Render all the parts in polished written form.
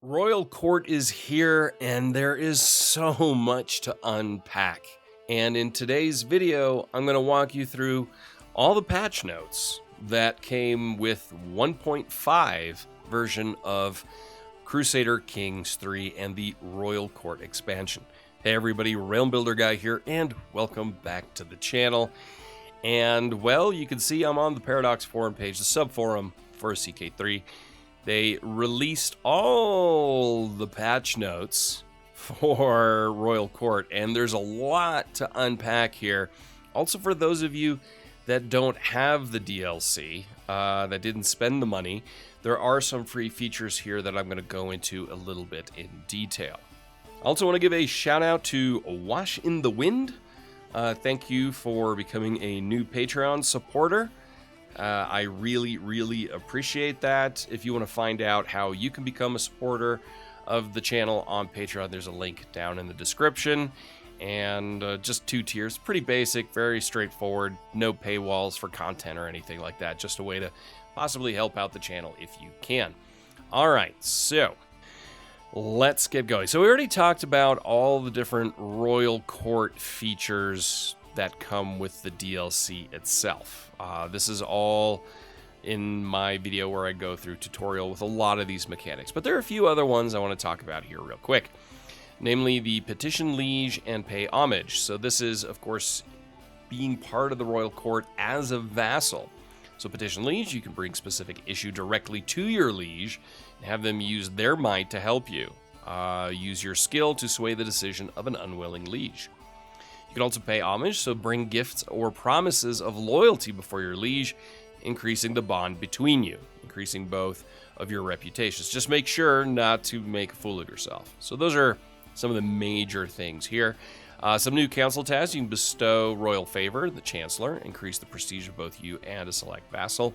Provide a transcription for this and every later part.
Royal Court is here, and there is so much to unpack. And in today's video, I'm going to walk you through all the patch notes that came with 1.5 version of Crusader Kings 3 and the Royal Court expansion. Hey everybody, Realm Builder Guy here, and welcome back to the channel. And well, you can see I'm on the Paradox forum page, the sub-forum for CK3. They released all the patch notes for Royal Court, and there's a lot to unpack here. Also, for those of you that don't have the DLC, that didn't spend the money, there are some free features here that I'm going to go into a little bit in detail. I also want to give a shout out to Wash in the Wind. Thank you for becoming a new Patreon supporter. I really appreciate that. If you want to find out how you can become a supporter of the channel on Patreon, there's a link down in the description. And just 2 tiers, pretty basic, very straightforward, no paywalls for content or anything like that. Just a way to possibly help out the channel if you can. All right, so let's get going. So we already talked about all the different Royal Court features that come with the DLC itself. This is all in my video where I go through tutorial with a lot of these mechanics, but there are a few other ones I want to talk about here real quick, namely the Petition Liege and Pay Homage. So this is, of course, being part of the Royal Court as a vassal. So Petition Liege, you can bring specific issue directly to your liege and have them use their might to help you. Use your skill to sway the decision of an unwilling liege. You can also pay homage, so bring gifts or promises of loyalty before your liege, increasing the bond between you, increasing both of your reputations. Just make sure not to make a fool of yourself. So those are some of the major things here. Some new council tasks. You can bestow royal favor, the chancellor, increase the prestige of both you and a select vassal.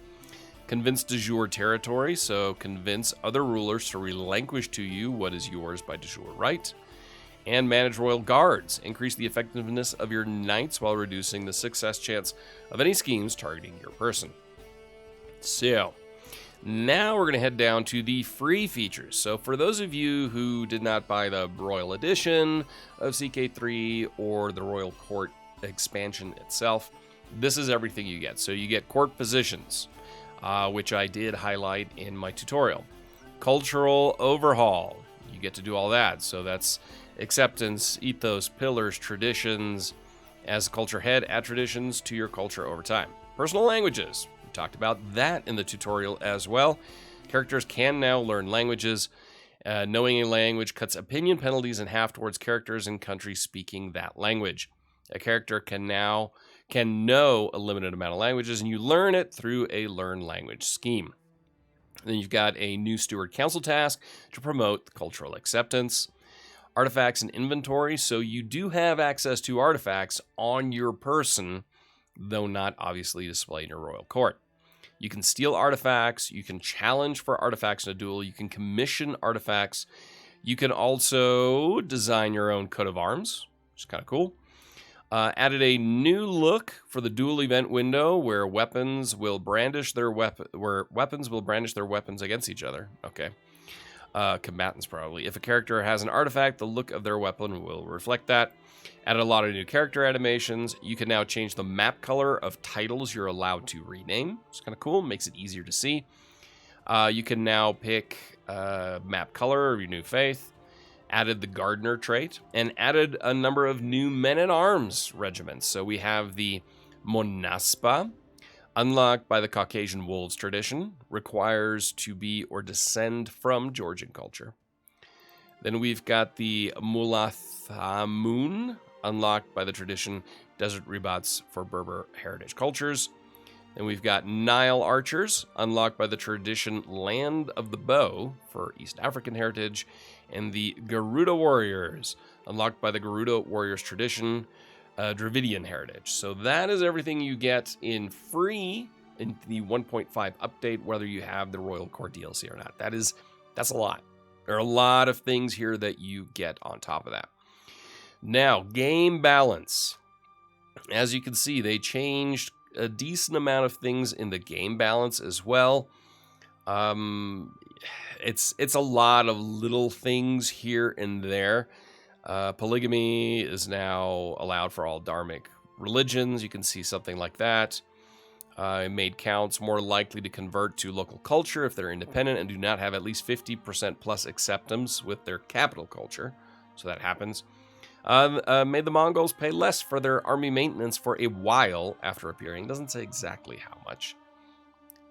Convince de jure territory, so convince other rulers to relinquish to you what is yours by de jure right. And manage royal guards. Increase the effectiveness of your knights while reducing the success chance of any schemes targeting your person. So, now we're going to head down to the free features. So for those of you who did not buy the Royal Edition of CK3 or the Royal Court expansion itself, this is everything you get. So you get court positions, which I did highlight in my tutorial. Cultural overhaul. You get to do all that. So that's acceptance, ethos, pillars, traditions. As a culture head, add traditions to your culture over time. Personal languages. We talked about that in the tutorial as well. Characters can now learn languages. Knowing a language cuts opinion penalties in half towards characters in countries speaking that language. A character can know a limited amount of languages, and you learn it through a learn language scheme. Then you've got a new steward council task to promote cultural acceptance. Artifacts and inventory, so you do have access to artifacts on your person, though not obviously displayed in your royal court. You can steal artifacts, you can challenge for artifacts in a duel, you can commission artifacts, you can also design your own coat of arms, which is kind of cool. Added a new look for the duel event window where weapons will brandish their weapons against each other. Okay. Combatants probably. If a character has an artifact, the look of their weapon will reflect that. Added a lot of new character animations. You can now change the map color of titles you're allowed to rename. It's kind of cool. Makes it easier to see. You can now pick map color of your new faith. Added the gardener trait and added a number of new men-at-arms regiments. So we have the Monaspa, unlocked by the Caucasian Wolves tradition, requires to be or descend from Georgian culture. Then we've got the Mulathamun, unlocked by the tradition Desert Rebats for Berber heritage cultures. Then we've got Nile Archers, unlocked by the tradition Land of the Bow for East African heritage. And the Garuda Warriors, unlocked by the Garuda Warriors tradition, Dravidian heritage. So that is everything you get in free in the 1.5 update, whether you have the Royal Court DLC or not. That's a lot. There are a lot of things here that you get on top of that. Now, game balance. As you can see, they changed a decent amount of things in the game balance as well. It's a lot of little things here and there. Polygamy is now allowed for all dharmic religions. You can see something like that. It made counts more likely to convert to local culture if they're independent and do not have at least 50% plus acceptance with their capital culture. So that happens. Made the Mongols pay less for their army maintenance for a while after appearing. Doesn't say exactly how much.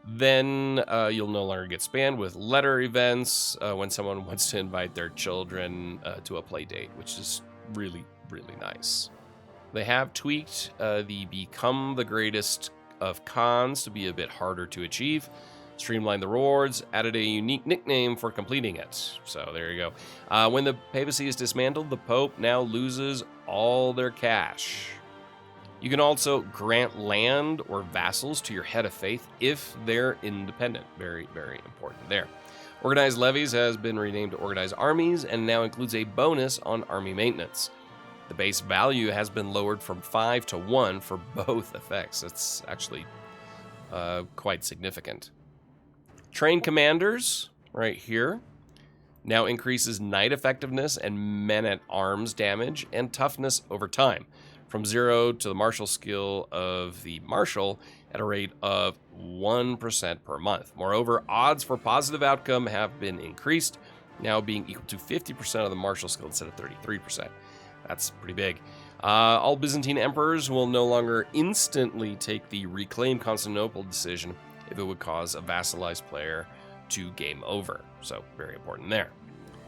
Then you'll no longer get spammed with letter events when someone wants to invite their children to a play date, which is really, really nice. They have tweaked the Become the Greatest of Cons to be a bit harder to achieve, streamlined the rewards, added a unique nickname for completing it. So there you go. When the papacy is dismantled, the Pope now loses all their cash. You can also grant land or vassals to your head of faith if they're independent. Very, very important there. Organized levies has been renamed to Organized Armies and now includes a bonus on army maintenance. The base value has been lowered from 5 to 1 for both effects. It's actually quite significant. Train commanders, right here, now increases knight effectiveness and men-at-arms damage and toughness over time, from 0 to the martial skill of the marshal at a rate of 1% per month. Moreover, odds for positive outcome have been increased, now being equal to 50% of the martial skill instead of 33%. That's pretty big. All Byzantine emperors will no longer instantly take the reclaim Constantinople decision if it would cause a vassalized player to game over. So very important there.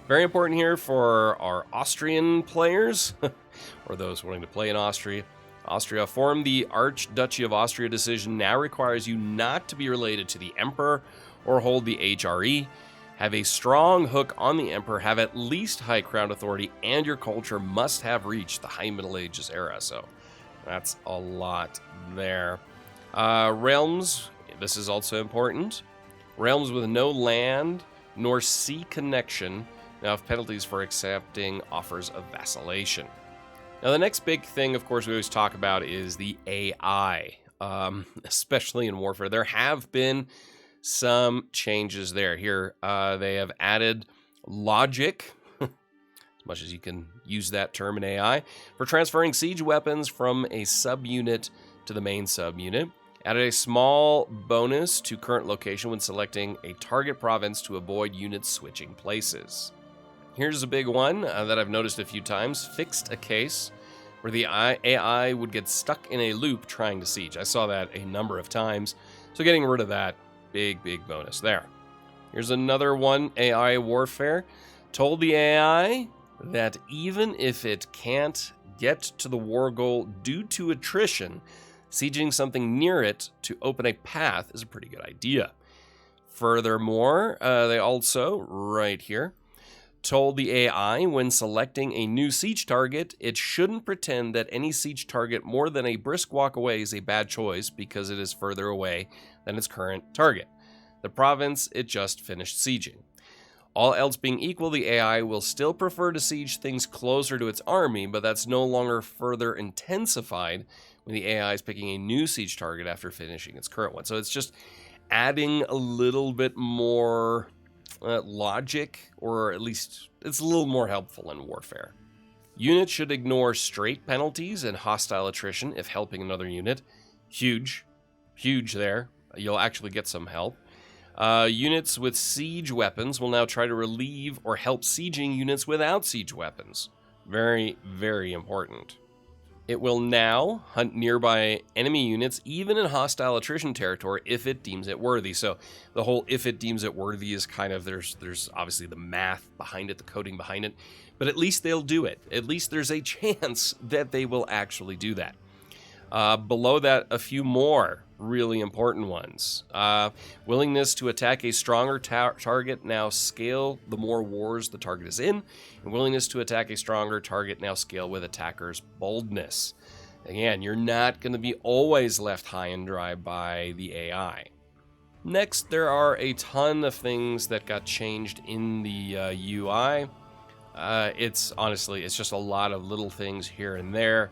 Very important here for our Austrian players, or those wanting to play in Austria. Austria formed the Archduchy of Austria decision now requires you not to be related to the emperor or hold the HRE, have a strong hook on the emperor, have at least high crown authority, and your culture must have reached the High Middle Ages era. So that's a lot there. Realms, this is also important. Realms with no land nor sea connection now have penalties for accepting offers of vassalation. Now, the next big thing, of course, we always talk about is the AI, especially in warfare. There have been some changes there. Here, they have added logic, as much as you can use that term in AI, for transferring siege weapons from a subunit to the main subunit. Added a small bonus to current location when selecting a target province to avoid units switching places. Here's a big one that I've noticed a few times. Fixed a case where the AI would get stuck in a loop trying to siege. I saw that a number of times, so getting rid of that, big bonus there. Here's another one, AI warfare. Told the AI that even if it can't get to the war goal due to attrition, sieging something near it to open a path is a pretty good idea. Furthermore, they also, right here, told the AI when selecting a new siege target, it shouldn't pretend that any siege target more than a brisk walk away is a bad choice because it is further away than its current target, the province it just finished sieging. All else being equal, the AI will still prefer to siege things closer to its army, but that's no longer further intensified when the AI is picking a new siege target after finishing its current one. So it's just adding a little bit more logic, or at least it's a little more helpful in warfare. Units should ignore straight penalties and hostile attrition if helping another unit. Huge there. You'll actually get some help. Units with siege weapons will now try to relieve or help sieging units without siege weapons. Very, very important. It will now hunt nearby enemy units, even in hostile attrition territory, if it deems it worthy. So the whole if it deems it worthy is kind of, there's obviously the math behind it, the coding behind it, but at least they'll do it. At least there's a chance that they will actually do that. Below that, a few more really important ones. Willingness to attack a stronger target now scale the more wars the target is in, and willingness to attack a stronger target now scale with attacker's boldness. Again, you're not going to be always left high and dry by the AI. Next, there are a ton of things that got changed in the UI. It's just a lot of little things here and there.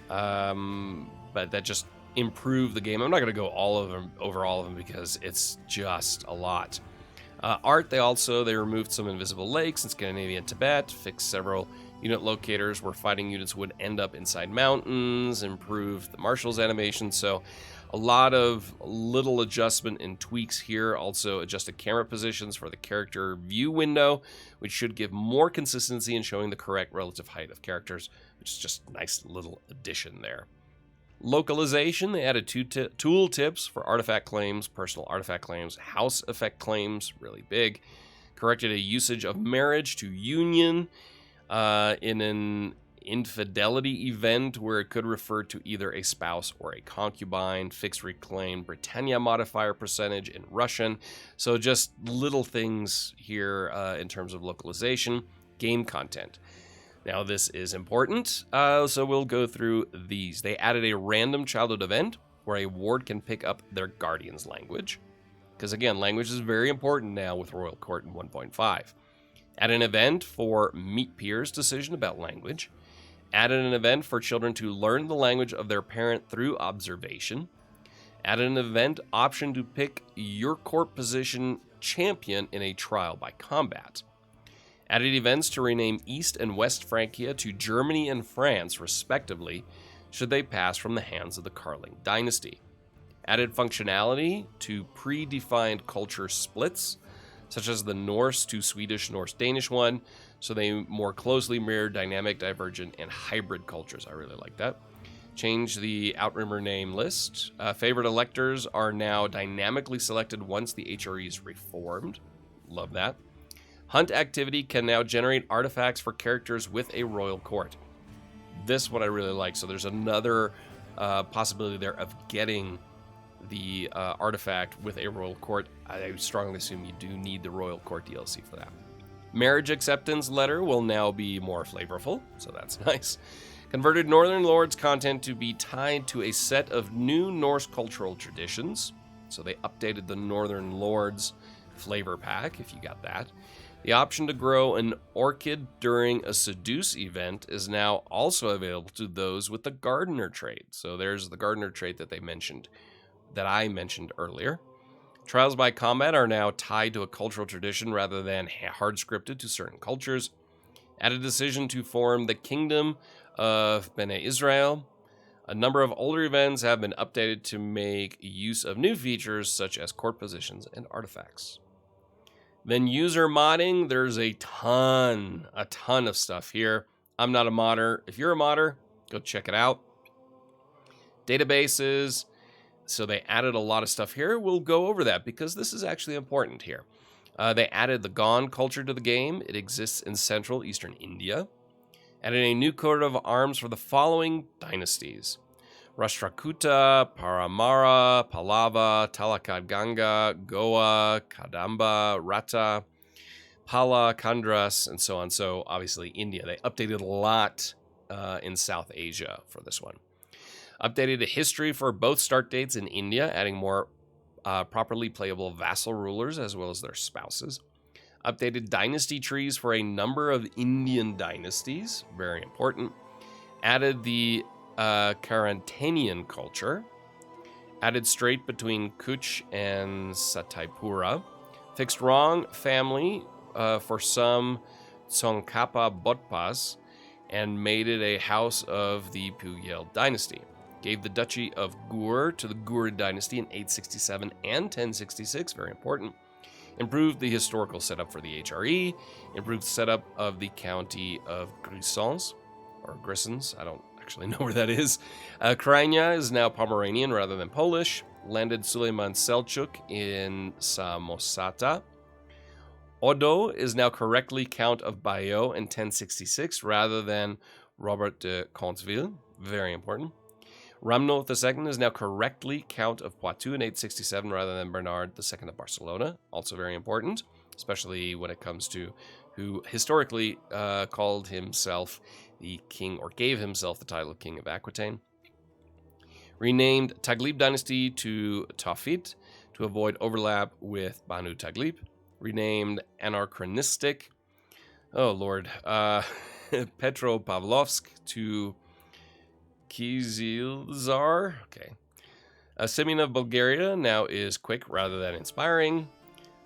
But that just improve the game. I'm not going to go over all of them because it's just a lot. Art, they removed some invisible lakes in Scandinavia and Tibet, fixed several unit locators where fighting units would end up inside mountains, improved the Marshal's animation. So a lot of little adjustment and tweaks here. Also adjusted camera positions for the character view window, which should give more consistency in showing the correct relative height of characters, which is just a nice little addition there. Localization, they added tool tips for artifact claims, personal artifact claims, house effect claims, really big. Corrected a usage of marriage to union in an infidelity event where it could refer to either a spouse or a concubine. Fixed reclaim Britannia modifier percentage in Russian. So just little things here in terms of localization. Game content. Now, this is important, so we'll go through these. They added a random childhood event where a ward can pick up their guardian's language. Because, again, language is very important now with Royal Court in 1.5. Added an event for meet peers decision about language. Added an event for children to learn the language of their parent through observation. Added an event option to pick your court position champion in a trial by combat. Added events to rename East and West Francia to Germany and France, respectively, should they pass from the hands of the Karling dynasty. Added functionality to predefined culture splits, such as the Norse to Swedish Norse-Danish one, so they more closely mirror dynamic, divergent, and hybrid cultures. I really like that. Change the Outrimmer name list. Favorite electors are now dynamically selected once the HRE is reformed. Love that. Hunt activity can now generate artifacts for characters with a royal court. This one I really like. So there's another possibility there of getting the artifact with a royal court. I strongly assume you do need the royal court DLC for that. Marriage acceptance letter will now be more flavorful, so that's nice. Converted Northern Lords content to be tied to a set of new Norse cultural traditions. So they updated the Northern Lords flavor pack, if you got that. The option to grow an orchid during a seduce event is now also available to those with the gardener trait. So there's the gardener trait that I mentioned earlier. Trials by combat are now tied to a cultural tradition rather than hard scripted to certain cultures. Added decision to form the Kingdom of Bene Israel. A number of older events have been updated to make use of new features such as court positions and artifacts. Then user modding, there's a ton of stuff here. I'm not a modder. If you're a modder, go check it out. Databases, so they added a lot of stuff here. We'll go over that because this is actually important here. They added the Gond culture to the game. It exists in Central Eastern India. Added a new coat of arms for the following dynasties: Rashtrakuta, Paramara, Pallava, Talakadganga, Goa, Kadamba, Rata, Pala, Kandras, and so on. So obviously India. They updated a lot in South Asia for this one. Updated the history for both start dates in India, adding more properly playable vassal rulers as well as their spouses. Updated dynasty trees for a number of Indian dynasties, very important. Added the Karantanian culture. Added strait between Kutch and Sataipura. Fixed wrong family for some Tsongkhapa Botpas and made it a house of the Puyel dynasty. Gave the Duchy of Gur to the Gurid dynasty in 867 and 1066, very important. Improved the historical setup for the HRE. Improved setup of the county of Grisons, or Grisons, I don't actually know where that is. Krajina is now Pomeranian rather than Polish. Landed Suleiman Selçuk in Samosata. Odo is now correctly Count of Bayeux in 1066 rather than Robert de Contville, very important. Ramno II is now correctly Count of Poitou in 867 rather than Bernard II of Barcelona, also very important, especially when it comes to who historically called himself the king, or gave himself the title of King of Aquitaine. Renamed Taglib dynasty to Tawfit to avoid overlap with Banu Taglib. Renamed Anachronistic, Petropavlovsk to Kizilzar. Okay. Simeon of Bulgaria now is quick rather than inspiring.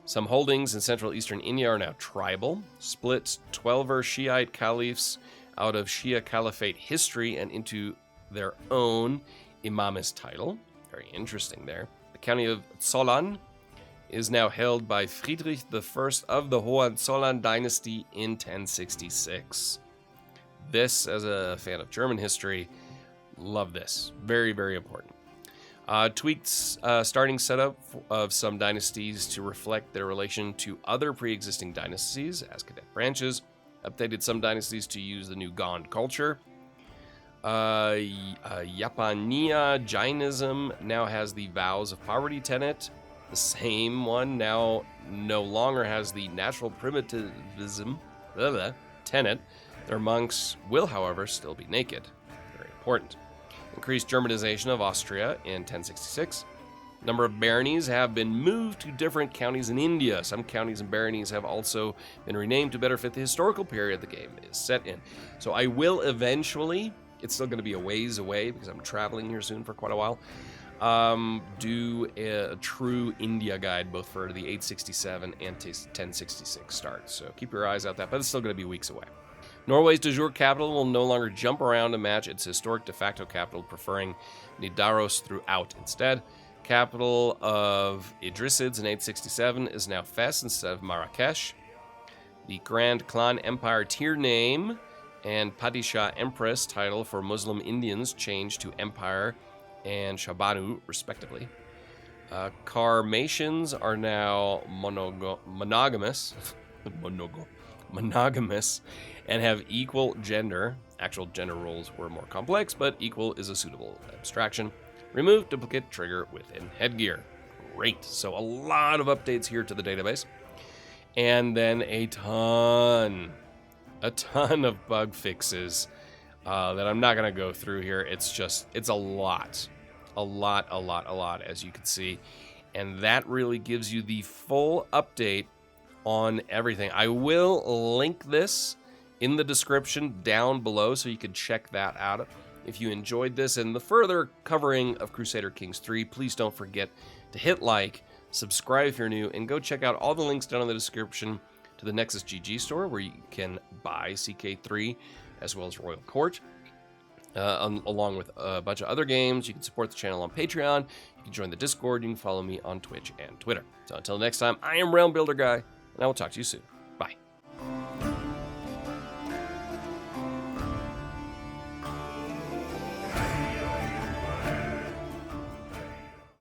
Some holdings in Central Eastern India are now tribal. Split 12er Shiite caliphs out of Shia Caliphate history and into their own Imamist title. Very interesting there. The county of Zolan is now held by Friedrich I of the Hohenzollern dynasty in 1066. This, as a fan of German history, love this. Very, very important. Tweaked starting setup of some dynasties to reflect their relation to other pre-existing dynasties as cadet branches. Updated some dynasties to use the new Gond culture. Yapania Jainism now has the vows of poverty tenet. The same one now no longer has the natural primitivism tenet. Their monks will, however, still be naked. Very important. Increased Germanization of Austria in 1066. Number of baronies have been moved to different counties in India. Some counties and baronies have also been renamed to better fit the historical period the game is set in. So I will eventually, it's still going to be a ways away because I'm traveling here soon for quite a while, do a true India guide both for the 867 and 1066 starts. So keep your eyes out that, but it's still going to be weeks away. Norway's de jure capital will no longer jump around to match its historic de facto capital, preferring Nidaros throughout instead. Capital of Idrisids in 867 is now Fes instead of Marrakesh. The Grand Clan Empire tier name and Padishah Empress title for Muslim Indians changed to Empire and Shabanu, respectively. Carmatians are now monogamous. Monogamous and have equal gender. Actual gender roles were more complex, but equal is a suitable abstraction. Remove duplicate trigger within headgear. Great. So a lot of updates here to the database. And then a ton of bug fixes that I'm not going to go through here. It's a lot, as you can see. And that really gives you the full update on everything. I will link this in the description down below so you can check that out. If you enjoyed this and the further covering of Crusader Kings 3, please don't forget to hit like, subscribe if you're new, and go check out all the links down in the description to the Nexus GG store where you can buy CK3 as well as Royal Court. Along with a bunch of other games. You can support the channel on Patreon. You can join the Discord. You can follow me on Twitch and Twitter. So until next time, I am Realm Builder Guy, and I will talk to you soon.